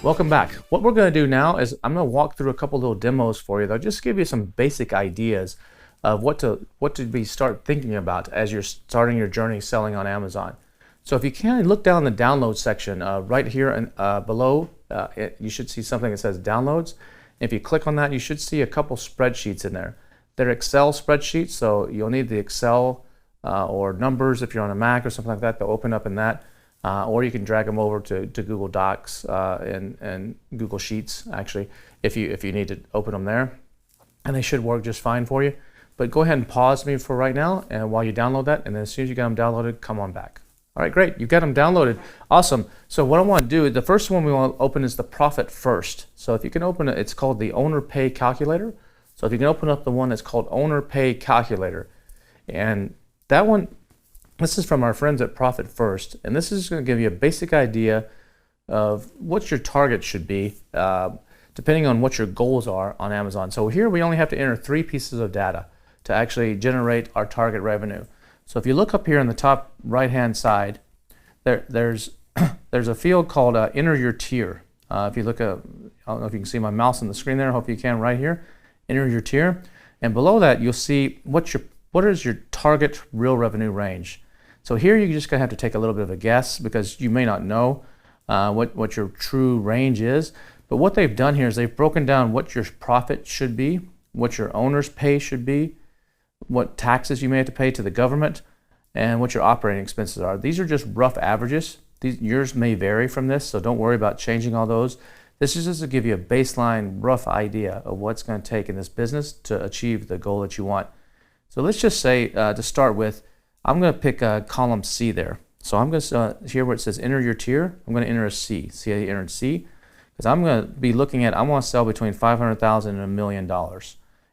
Welcome back. What we're going to do now is I'm going to walk through a couple little demos for you. They'll just give you some basic ideas of what to be start thinking about as you're starting your journey selling on Amazon. So if you can, look down the download section right here and below. You should see something that says downloads. If you click on that, you should see a couple spreadsheets in there. They're Excel spreadsheets, so you'll need the Excel or numbers if you're on a Mac or something like that. They'll open up in that. Or you can drag them over to Google Docs and Google Sheets, actually, if you need to open them there. And they should work just fine for you. But go ahead and pause me for right now and while you download that, and then as soon as you get them downloaded, come on back. All right, great. You've got them downloaded. Awesome. So what I want to do, the first one we want to open is the Profit First. So if you can open it, it's called the Owner Pay Calculator. So if you can open up the one that's called Owner Pay Calculator. And that one, this is from our friends at Profit First, and this is going to give you a basic idea of what your target should be, depending on what your goals are on Amazon. So here we only have to enter 3 pieces of data to actually generate our target revenue. So if you look up here on the top right-hand side, there's a field called Enter Your Tier. If you look at, I don't know if you can see my mouse on the screen there. I hope you can right here. Enter your tier, and below that you'll see what is your target real revenue range. So here you're just going to have to take a little bit of a guess because you may not know what your true range is. But what they've done here is they've broken down what your profit should be, what your owner's pay should be, what taxes you may have to pay to the government, and what your operating expenses are. These are just rough averages. Yours may vary from this, so don't worry about changing all those. This is just to give you a baseline rough idea of what's going to take in this business to achieve the goal that you want. So let's just say, to start with, I'm going to pick column C there. So I'm going to, here where it says enter your tier, I'm going to enter a C. See how you entered C? Because I'm going to be looking at, I want to sell between $500,000 and $1 million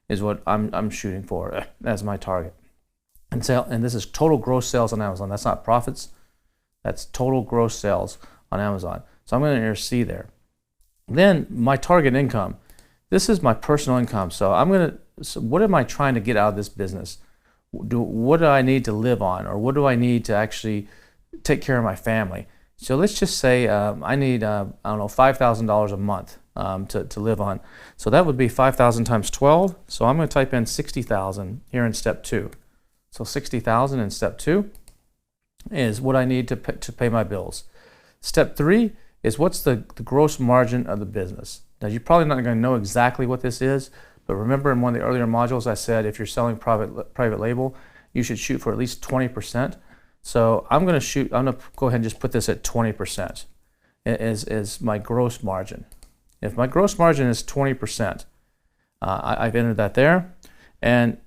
is what I'm shooting for as my target. And this is total gross sales on Amazon. That's not profits. That's total gross sales on Amazon. So I'm going to enter C there. Then my target income. This is my personal income. So what am I trying to get out of this business? What do I need to live on, or what do I need to actually take care of my family? So let's just say I need, I don't know, $5,000 a month to live on. So that would be 5,000 times 12. So I'm going to type in 60,000 here in step 2. So 60,000 in step 2 is what I need to pay my bills. Step 3 is what's the gross margin of the business. Now you're probably not going to know exactly what this is, but remember in one of the earlier modules I said if you're selling private label, you should shoot for at least 20%. So I'm going to go ahead and just put this at 20% is my gross margin. If my gross margin is 20%, I've entered that there. And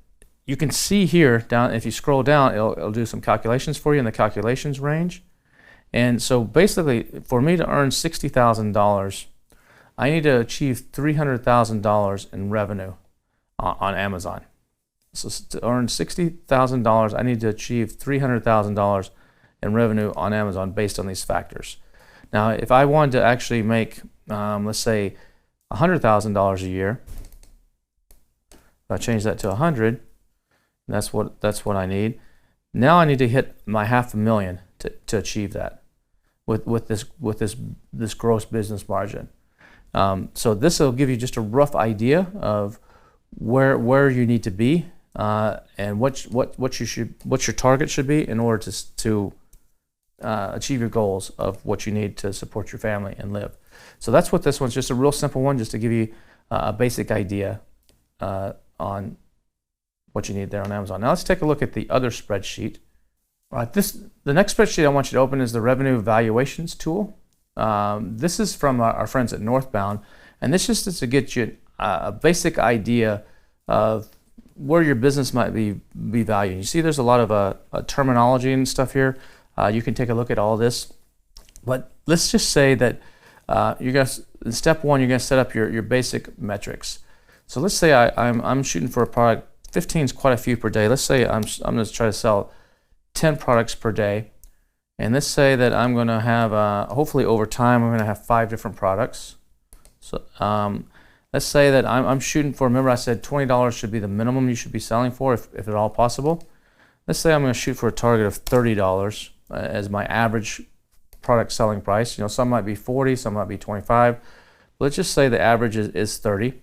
you can see here down, if you scroll down, it'll do some calculations for you in the calculations range. And so basically, for me to earn $60,000, I need to achieve $300,000 in revenue on Amazon. So to earn $60,000, I need to achieve $300,000 in revenue on Amazon based on these factors. Now, if I wanted to actually make, let's say, $100,000 a year, if I change that to 100, that's what I need. Now I need to hit my $500,000 to achieve that with this gross business margin. So this will give you just a rough idea of where you need to be and what your target should be in order to achieve your goals of what you need to support your family and live. So that's what this one's, just a real simple one, just to give you a basic idea on what you need there on Amazon. Now let's take a look at the other spreadsheet. All right, the next spreadsheet I want you to open is the Revenue Valuations tool. This is from our friends at Northbound, and this just is to get you a basic idea of where your business might be valued. You see there's a lot of terminology and stuff here. You can take a look at all this. But let's just say that in step 1, you're going to set up your basic metrics. So let's say I'm shooting for a product. 15 is quite a few per day. Let's say I'm going to try to sell 10 products per day. And let's say that I'm going to have, hopefully over time, I'm going to have 5 different products. So let's say that I'm shooting for, remember I said $20 should be the minimum you should be selling for if at all possible. Let's say I'm going to shoot for a target of $30 as my average product selling price. Some might be 40, some might be 25. Let's just say the average is 30.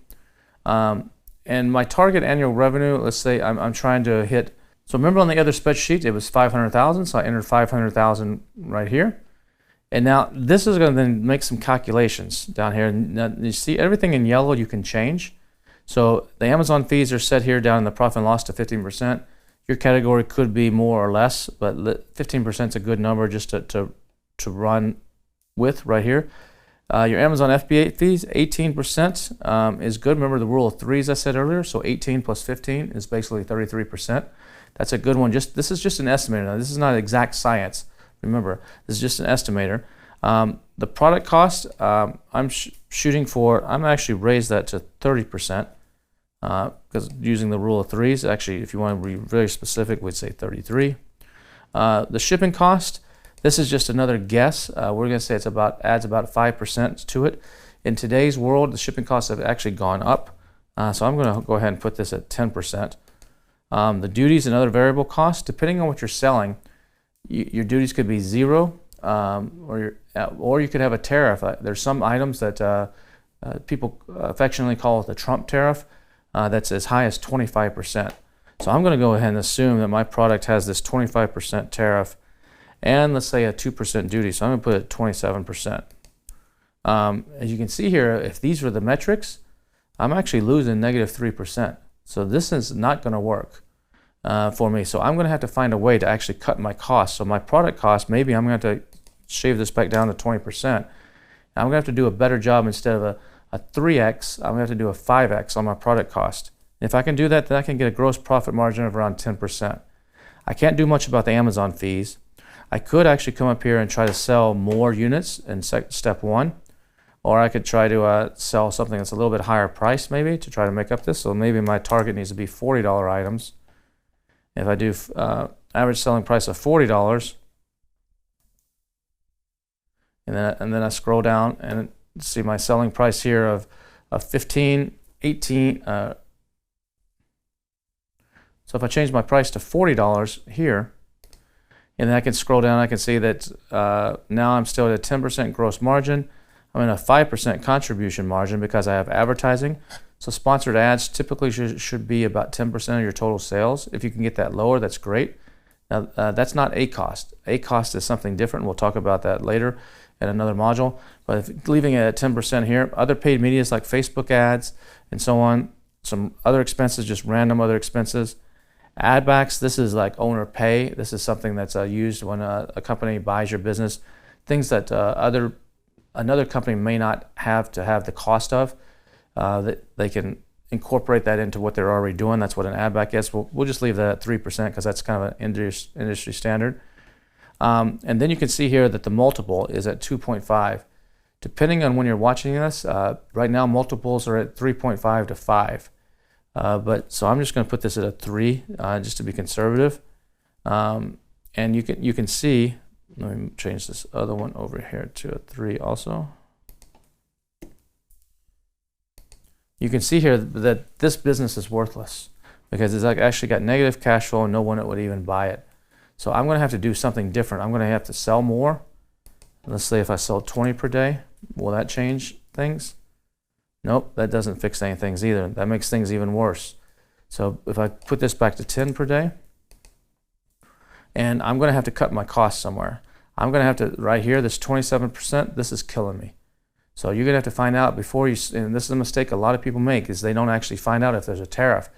And my target annual revenue, let's say I'm trying to hit. So remember on the other spreadsheet, it was 500,000. So I entered 500,000 right here. And now this is going to then make some calculations down here. Now you see everything in yellow you can change. So the Amazon fees are set here down in the profit and loss to 15%. Your category could be more or less, but 15% is a good number just to run with right here. Your Amazon FBA fees, 18% is good. Remember the rule of threes I said earlier. So 18 plus 15 is basically 33%. That's a good one. This is just an estimator. Now, this is not exact science. Remember, this is just an estimator. The product cost, I'm shooting for, I'm actually raised that to 30%. Because using the rule of threes, actually, if you want to be very specific, we'd say 33. The shipping cost, this is just another guess. We're going to say adds about 5% to it. In today's world, the shipping costs have actually gone up. So I'm going to go ahead and put this at 10%. The duties and other variable costs, depending on what you're selling, your duties could be 0, or you could have a tariff. There's some items that people affectionately call it the Trump tariff. That's as high as 25%. So I'm going to go ahead and assume that my product has this 25% tariff and let's say a 2% duty. So I'm going to put it at 27%. As you can see here, if these were the metrics, I'm actually losing negative 3%. So this is not going to work for me. So I'm going to have to find a way to actually cut my costs. So my product cost, maybe I'm going to have to shave this back down to 20%. I'm going to have to do a better job instead of a 3x, I'm going to have to do a 5x on my product cost. If I can do that, then I can get a gross profit margin of around 10%. I can't do much about the Amazon fees. I could actually come up here and try to sell more units in step 1, or I could try to sell something that's a little bit higher price maybe to try to make up this. So maybe my target needs to be $40 items. If I do average selling price of $40, and then I scroll down and see my selling price here of 15, 18. So if I change my price to $40 here, and then I can scroll down, I can see that now I'm still at a 10% gross margin. I'm in a 5% contribution margin because I have advertising. So sponsored ads typically should be about 10% of your total sales. If you can get that lower, that's great. Now that's not ACoS. ACoS is something different. We'll talk about that later in another module. But if leaving it at 10% here, other paid medias like Facebook ads and so on, some other expenses, just random other expenses. Ad backs, this is like owner pay. This is something that's used when a company buys your business. Things that another company may not have to have the cost of, that they can incorporate that into what they're already doing. That's what an ad back is. We'll just leave that at 3% because that's kind of an industry standard. And then you can see here that the multiple is at 2.5. Depending on when you're watching this, right now multiples are at 3.5 to 5. So I'm just going to put this at a 3 just to be conservative. And you can see, let me change this other one over here to a 3 also. You can see here that this business is worthless because it's actually got negative cash flow and no one would even buy it. So I'm going to have to do something different. I'm going to have to sell more. Let's say if I sell 20 per day, will that change things? Nope, that doesn't fix any things either. That makes things even worse. So if I put this back to 10 per day, and I'm going to have to cut my costs somewhere. I'm going to have to, right here, this 27%, this is killing me. So you're going to have to find out before you, and this is a mistake a lot of people make, is they don't actually find out if there's a tariff.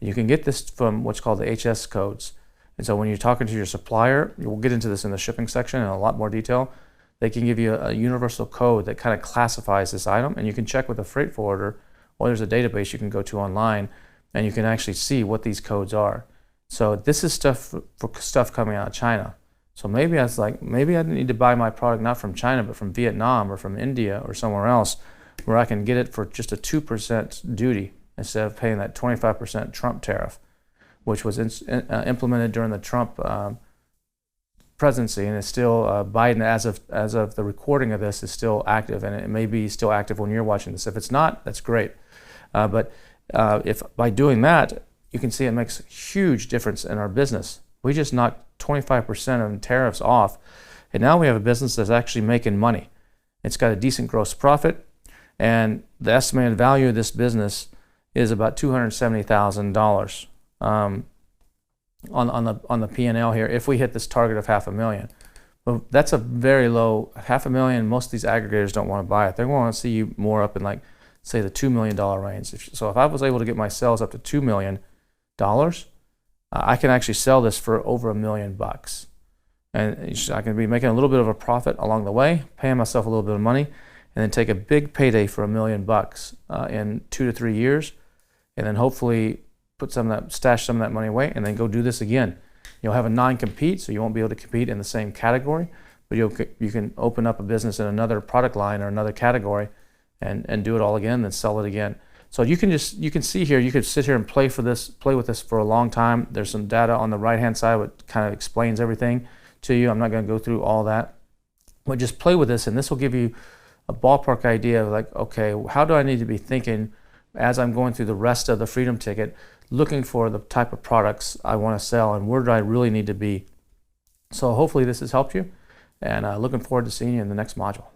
You can get this from what's called the HS codes. And so when you're talking to your supplier, we'll get into this in the shipping section in a lot more detail. They can give you a universal code that kind of classifies this item, and you can check with a freight forwarder, or there's a database you can go to online, and you can actually see what these codes are. So this is stuff for stuff coming out of China. So maybe I need to buy my product not from China, but from Vietnam or from India or somewhere else where I can get it for just a 2% duty instead of paying that 25% Trump tariff, which was implemented during the Trump presidency, and it's still Biden, as of the recording of this, is still active, and it may be still active when you're watching this. If it's not, that's great. But if by doing that, you can see it makes a huge difference in our business. We just knocked 25% of tariffs off, And now we have a business that's actually making money. It's got a decent gross profit, and the estimated value of this business is about $270,000 on the P&L here if we hit this target of $500,000. But that's a very low $500,000. Most of these aggregators don't want to buy it. They want to see you more up in, like, say, the $2 million range. So if I was able to get my sales up to $2 million, I can actually sell this for over $1 million. And I can be making a little bit of a profit along the way, paying myself a little bit of money, and then take a big payday for $1 million in 2 to 3 years, and then hopefully stash some of that money away, and then go do this again. You'll have a non-compete, so you won't be able to compete in the same category, but you can open up a business in another product line or another category, and do it all again, then sell it again. So you can see here, you could sit here and play with this for a long time. There's some data on the right-hand side that kind of explains everything to you. I'm not going to go through all that, but just play with this, and this will give you a ballpark idea of, like, okay, how do I need to be thinking as I'm going through the rest of the Freedom Ticket, looking for the type of products I want to sell, and where do I really need to be. So hopefully this has helped you, and looking forward to seeing you in the next module.